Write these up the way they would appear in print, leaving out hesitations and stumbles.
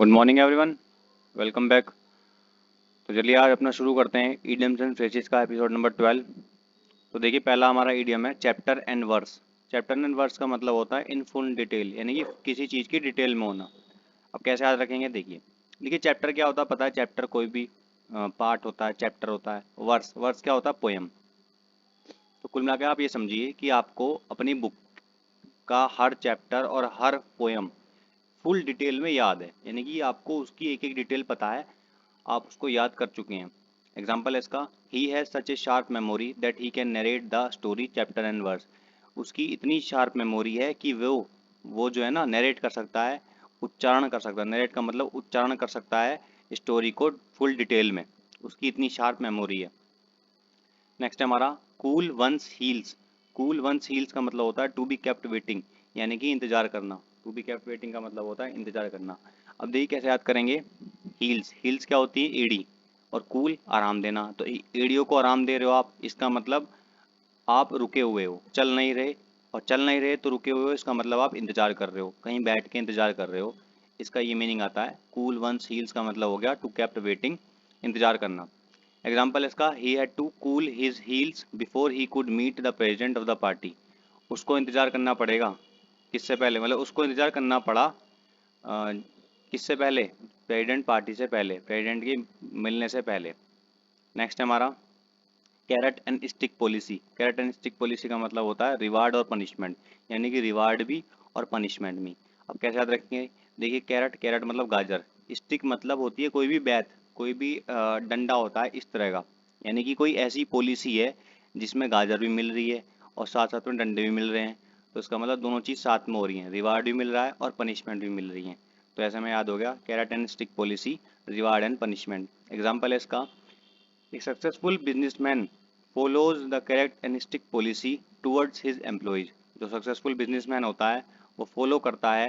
Good morning everyone, welcome back. तो चलिए आज अपना शुरू करते हैं ईडियम्स एंड फ्रेजेस का एपिसोड नंबर 12। तो देखिए पहला हमारा ईडियम है chapter and verse. Chapter and verse का मतलब होता है इन फुल डिटेल, यानी कि किसी चीज़ की डिटेल में होना। अब कैसे याद रखेंगे, देखिए चैप्टर क्या होता है पता है। चैप्टर कोई भी पार्ट होता है, चैप्टर होता है। वर्स वर्स क्या होता है, पोएम। तो कुल मिलाकर आप ये समझिए कि आपको अपनी बुक का हर चैप्टर और हर पोएम फुल डिटेल में याद है, यानी कि आपको उसकी एक एक डिटेल पता है, आप उसको याद कर चुके हैं। एग्जाम्पल है इसका, he has such a sharp memory that he can narrate the story chapter and verse. उसकी इतनी शार्प मेमोरी है कि वो जो है ना नरेट कर सकता है, उच्चारण कर सकता है। नरेट का मतलब उच्चारण कर सकता है स्टोरी को फुल डिटेल में, उसकी इतनी शार्प मेमोरी है। नेक्स्ट है हमारा cool one's heels. Cool one's heels का मतलब होता है टू बी केप्ट वेटिंग, यानी कि इंतजार करना। टू बी केप्ट वेटिंग का मतलब होता है इंतजार करना। अब देखिए कैसे याद करेंगे। हील्स, हील्स क्या होती है, एड़ी। और कूल आराम देना, तो एड़ियों को आराम दे रहे हो आप, इसका मतलब आप रुके हुए हो, चल नहीं रहे। और चल नहीं रहे तो रुके हुए हो, इसका मतलब आप इंतजार कर रहे हो, कहीं बैठ के इंतजार कर रहे हो। इसका ये मीनिंग आता है। कूल वंस हील्स का मतलब हो गया टू केप्ट वेटिंग, इंतजार करना। एग्जाम्पल इसका, he had to cool his heels before he could meet the president of the party. उसको इंतजार करना पड़ेगा, किससे पहले, मतलब उसको इंतजार करना पड़ा किससे पहले, प्रेसिडेंट पार्टी से पहले, प्रेसिडेंट की मिलने से पहले। नेक्स्ट है हमारा carrot and stick policy. Carrot and stick policy का मतलब होता है रिवार्ड और पनिशमेंट, यानी कि रिवार्ड भी और पनिशमेंट भी। अब कैसे याद रखेंगे, देखिए कैरेट, कैरेट मतलब गाजर। स्टिक मतलब होती है कोई भी बैत, कोई भी डंडा होता है इस तरह का, यानी कि कोई ऐसी पॉलिसी है जिसमें गाजर भी मिल रही है और साथ साथ में डंडे भी मिल रहे हैं। तो इसका मतलब दोनों चीज़ साथ में हो रही हैं, रिवार्ड भी मिल रहा है और पनिशमेंट भी मिल रही है। तो ऐसे में याद हो गया carrot and stick policy, reward and punishment. Example है इसका, A successful businessman follows the carrot and stick policy towards his employees। जो सक्सेसफुल बिजनेसमैन होता है वो फॉलो करता है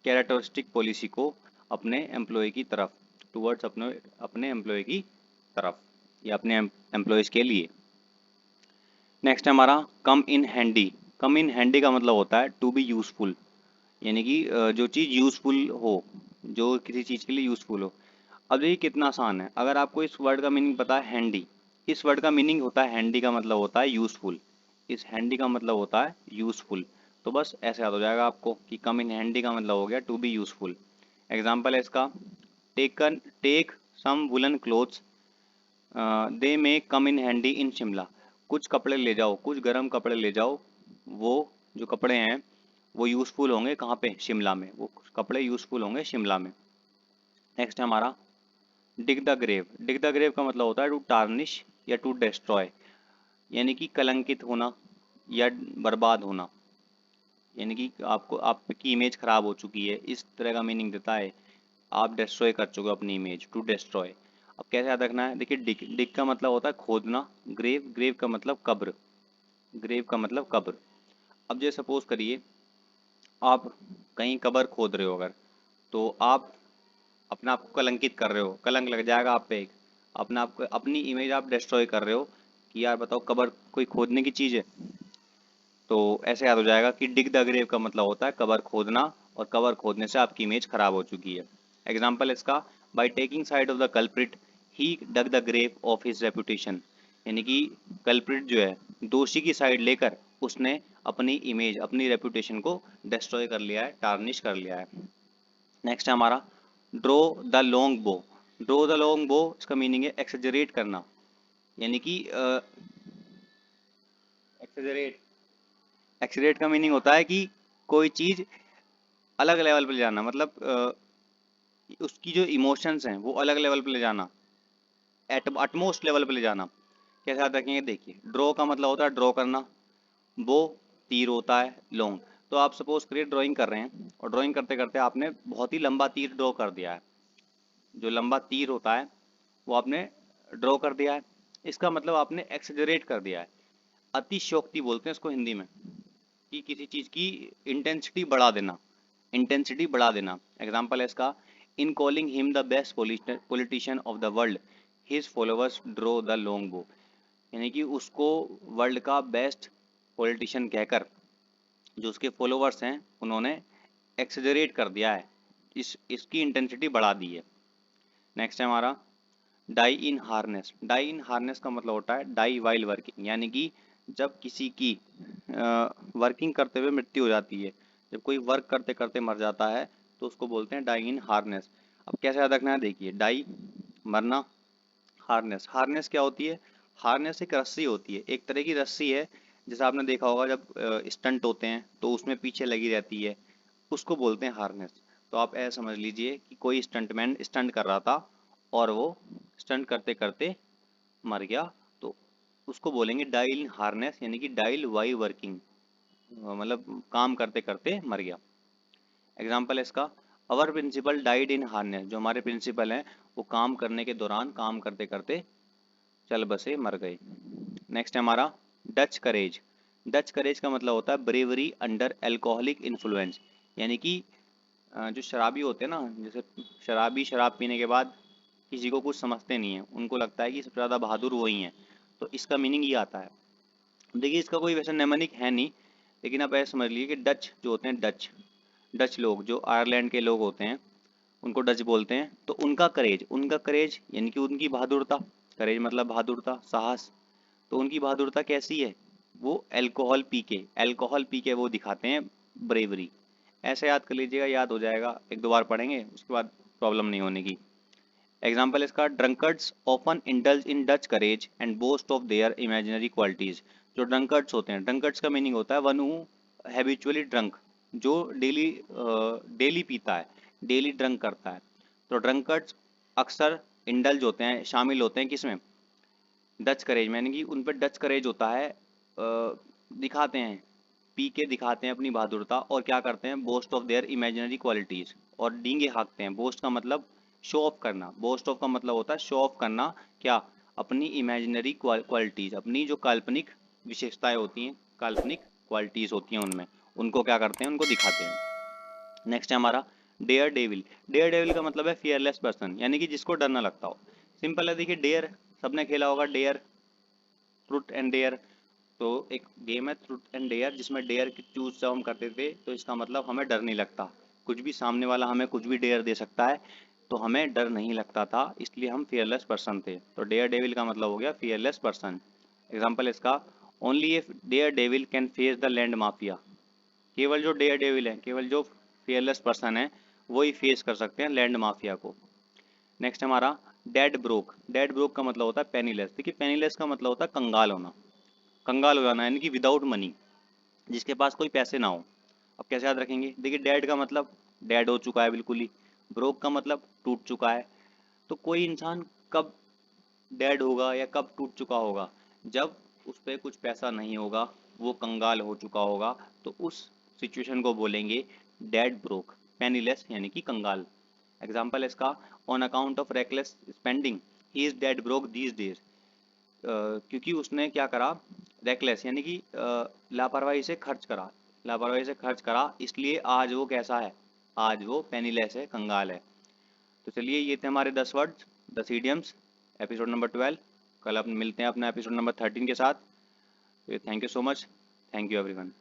कैरेट और स्टिक पॉलिसी को अपने एम्प्लॉय की तरफ, टूवर्ड्स अपने अपने एम्प्लॉय की तरफ या अपने एम्प्लॉयज़ के लिए। नेक्स्ट है हमारा कम in handy. Come in handy का मतलब होता है टू बी यूज़फुल, यानी कि जो चीज़ यूज़फुल हो, जो किसी चीज़ के लिए यूज़फुल हो। अब देखिए कितना आसान है, अगर आपको इस वर्ड का मीनिंग पता है हैंडी, इस वर्ड का मीनिंग होता है हैंडी का मतलब होता है यूज़फुल, इस हैंडी का मतलब होता है यूज़फुल। तो बस ऐसे याद हो जाएगा आपको कि कम इन हैंडी का मतलब हो गया टू बी यूज़फुल। एग्जाम्पल है इसका, take some woollen clothes they may come in handy in Shimla. कुछ कपड़े ले जाओ, कुछ गर्म कपड़े ले जाओ, वो जो कपड़े हैं वो यूज़फुल होंगे कहाँ पे, शिमला में, वो कपड़े यूज़फुल होंगे शिमला में। नेक्स्ट है हमारा dig the grave. Dig the grave का मतलब होता है टू टार्निश या टू डिस्ट्रॉय, यानी कि कलंकित होना या बर्बाद होना, यानी कि आपको आपकी इमेज खराब हो चुकी है, इस तरह का मीनिंग देता है। आप डिस्ट्रॉय कर चुके हो अपनी इमेज, टू डिस्ट्रॉय। अब कैसे याद रखना है, देखिए डिग, डिग का मतलब होता है खोदना, ग्रेव, ग्रेव का मतलब कब्र, ग्रेव का मतलब कब्र। अब जैसे सपोज करिए आप कहीं कब्र खोद रहे हो अगर, तो आप अपने आप को कलंकित कर रहे हो, कलंक लग जाएगा आप पे एक, अपने आप को, अपनी इमेज आप डिस्ट्रॉय कर रहे हो कि यार बताओ कब्र कोई खोदने की चीज़ है। तो ऐसे याद हो जाएगा कि डिग द ग्रेव का मतलब होता है कब्र खोदना, और कब्र खोदने से आपकी इमेज खराब हो चुकी है। एग्जाम्पल इसका, by taking side of the culprit he dug the grave of his reputation, यानी कि कल्प्रिट जो है दोषी की साइड लेकर उसने अपनी इमेज, अपनी रेपुटेशन को डिस्ट्रॉय कर लिया है, टार्निश कर लिया है। नेक्स्ट है हमारा ड्रो द लॉन्ग बो। ड्रो द लॉन्ग बो, इसका मीनिंग है एक्सेजरेट करना, यानी कि एक्सेजरेट, एक्सेजरेट का मीनिंग होता है कि कोई चीज़ अलग लेवल पे ले जाना, मतलब उसकी जो इमोशंस हैं वो अलग लेवल पे ले जाना, एटमोस्ट लेवल पे ले जाना। कैसे याद रखेंगे, देखिए ड्रॉ का मतलब होता है ड्रॉ करना, बो तीर होता है, लॉन्ग। तो आप सपोज करिए ड्राइंग कर रहे हैं और ड्राइंग करते करते आपने बहुत ही लंबा तीर ड्रॉ कर दिया है, जो लंबा तीर होता है वो आपने ड्रॉ कर दिया है, इसका मतलब आपने एक्सेजरेट कर दिया है। अतिशयोक्ति बोलते हैं इसको हिंदी में, कि किसी चीज़ की इंटेंसिटी बढ़ा देना, इंटेंसिटी बढ़ा देना। एग्जाम्पल है इसका, in calling him the best politician of the world his followers draw the long bow, यानी कि उसको वर्ल्ड का बेस्ट पॉलिटिशियन कहकर जो उसके फॉलोअर्स हैं उन्होंने एक्सेजरेट कर दिया है, इसकी इंटेंसिटी बढ़ा दी है। नेक्स्ट है हमारा डाई इन हार्नेस। डाई इन हार्नेस का मतलब होता है डाई वाइल वर्किंग, यानी कि जब किसी की वर्किंग करते हुए मृत्यु हो जाती है, जब कोई वर्क करते करते मर जाता है तो उसको बोलते हैं डाई इन हार्नेस। अब कैसे याद रखना है, देखिए डाई मरना, हार्नेस, हार्नेस क्या होती है, हार्नेस एक रस्सी होती है, एक तरह की रस्सी है, जैसा आपने देखा होगा जब स्टंट होते हैं तो उसमें पीछे लगी रहती है, उसको बोलते हैं हार्नेस। तो आप ऐसा समझ लीजिए कि कोई स्टंटमैन स्टंट कर रहा था और वो स्टंट करते करते मर गया, तो उसको बोलेंगे डाइल हार्नेस, यानी कि डाइल वाई वर्किंग, मतलब काम करते करते मर गया। एग्जाम्पल है इसका, our principal died in harness, जो हमारे प्रिंसिपल हैं वो काम करने के दौरान काम करते करते चल बसे, मर गए। नेक्स्ट है हमारा डच करेज। डच करेज का मतलब होता है ब्रेवरी अंडर एल्कोहलिक इन्फ्लुएंस, यानी कि जो शराबी होते हैं ना, जैसे शराबी शराब पीने के बाद किसी को कुछ समझते नहीं है, उनको लगता है कि सबसे ज़्यादा बहादुर वही हैं, तो इसका मीनिंग ये आता है। देखिए इसका कोई वैसा नेमनिक है नहीं, लेकिन आप ऐसा समझ लीजिए कि डच जो होते हैं, डच डच लोग जो आयरलैंड के लोग होते हैं उनको डच बोलते हैं, तो उनका करेज यानी कि उनकी बहादुरता, करेज मतलब बहादुरता, साहस, तो उनकी बहादुरता कैसी है, वो अल्कोहल पी के वो दिखाते हैं ब्रेवरी। ऐसे याद कर लीजिएगा, याद हो जाएगा, एक दो बार पढ़ेंगे उसके बाद प्रॉब्लम नहीं होने की। एग्जाम्पल इसका, drunkards often indulge in Dutch courage and boast of their imaginary qualities. जो ड्रंकर्ड्स होते हैं, ड्रंकर्ड्स का मीनिंग होता है वन हु हैबिचुअली ड्रंक, जो डेली पीता है, डेली ड्रंक करता है। तो ड्रंकर्ड्स अक्सर इंडल्ज होते हैं, शामिल होते हैं किसमें, डच करेज में, यानी कि उन पर डच करेज होता है, दिखाते हैं, पी के दिखाते हैं अपनी बहादुरता, और क्या करते हैं, boast of their imaginary qualities, और डींगे हाँकते हैं। बोस्ट का मतलब शो ऑफ करना, बोस्ट ऑफ का मतलब होता है शो ऑफ करना, क्या, अपनी इमेजिनरी क्वालिटीज, अपनी जो काल्पनिक विशेषताएं होती हैं, काल्पनिक क्वालिटीज होती हैं उनमें, उनको क्या करते हैं, उनको दिखाते हैं। नेक्स्ट है हमारा डेयर डेविल। डेयर डेविल का मतलब है फियरलेस पर्सन, यानी कि जिसको डर ना लगता हो। सिंपल है, देखिए डेयर सबने खेला होगा, डेयर, ट्रूथ एंड डेयर। तो एक गेम है ट्रूथ एंड डेयर, जिसमें डेयर की चूज जब हम करते थे तो इसका मतलब हमें डर नहीं लगता, कुछ भी सामने वाला हमें कुछ भी डेयर दे सकता है, तो हमें डर नहीं लगता था, इसलिए हम फियरलेस पर्सन थे। तो डेयर डेविल का मतलब हो गया फियरलेस पर्सन। एग्जाम्पल इसका, only if daredevil can face the land mafia. केवल जो डेयर डेविल है, केवल जो फियरलेस पर्सन है, वही फेस कर सकते हैं लैंड माफिया को। नेक्स्ट हमारा डेड ब्रोक। डेड ब्रोक का मतलब होता है पेनीलेस। देखिए पेनीलेस का मतलब होता है कंगाल होना, कंगाल हो जाना, यानी कि विदाउट मनी, जिसके पास कोई पैसे ना हो। अब कैसे याद रखेंगे, देखिए डेड का मतलब डेड हो चुका है बिल्कुल ही, ब्रोक का मतलब टूट चुका है। तो कोई इंसान कब डेड होगा या कब टूट चुका होगा, जब उस पर कुछ पैसा नहीं होगा, वो कंगाल हो चुका होगा, तो उस सिचुएशन को बोलेंगे डेड ब्रोक, पेनीलेस यानी कि कंगाल। एग्जाम्पल इसका, on account of reckless spending he is dead broke these days. क्योंकि उसने क्या करा, रेकलेस यानी कि लापरवाही से खर्च करा, इसलिए आज वो कैसा है, आज वो पेनीलेस है, कंगाल है। तो चलिए ये थे हमारे 10 वर्ड्स, 10 इडियम्स, एपिसोड नंबर 12। कल अब मिलते हैं अपना एपिसोड नंबर 13 के साथ। Thank you so much, thank you everyone.